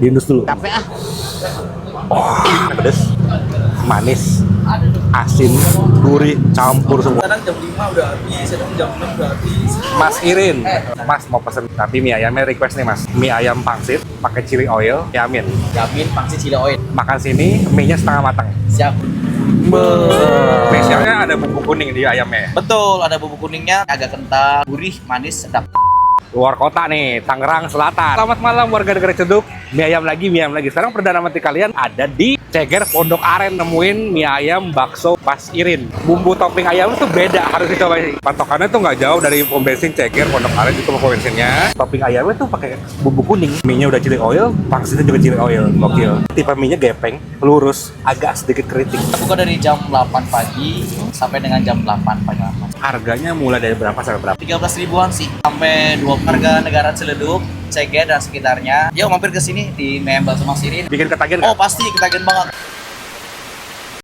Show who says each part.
Speaker 1: Diendus dulu.
Speaker 2: Capek ah.
Speaker 1: Oh, pedes, manis, asin, gurih, campur semua.
Speaker 3: Kadang jam 5 udah habis, kadang jam 6 udah habis.
Speaker 1: Mas Irin, Mas mau pesen tapi mie ayamnya request nih Mas. Mie ayam pangsit pakai chili oil, yamin.
Speaker 3: Jamin pangsit chili oil.
Speaker 1: Makan sini, mie-nya setengah matang.
Speaker 3: Siap.
Speaker 1: Spesialnya ada bumbu kuning di ayamnya.
Speaker 3: Betul, ada bumbu kuningnya agak kental, gurih, manis, sedap.
Speaker 1: Luar kota nih, Tangerang Selatan. Selamat malam warga negara Ceduk. Mie ayam lagi. Sekarang perdana menteri kalian ada di Ceger Pondok Aren, nemuin mie ayam bakso Mas Irin. Bumbu topping ayam itu beda, harus dicoba sih. Patokannya tuh nggak jauh dari pom bensin Ceger Pondok Aren itu pom bensinnya. Topping ayamnya tuh pakai bumbu kuning. Mie-nya udah chili oil, pangsitnya juga chili oil. Gokil. Tipe mie-nya gepeng, lurus, agak sedikit keriting.
Speaker 3: Buka dari jam 8 pagi sampai dengan jam 8 pagi.
Speaker 1: Harganya mulai dari berapa sampai berapa?
Speaker 3: 13 ribuan sih, sampai 20 harga negara Ciledug, Ceger dan sekitarnya. Yuk mampir ke sini di Mie Ayam Bakso Mas Irin.
Speaker 1: Bikin ketagihan
Speaker 3: Oh
Speaker 1: nggak?
Speaker 3: pasti ketagihan banget.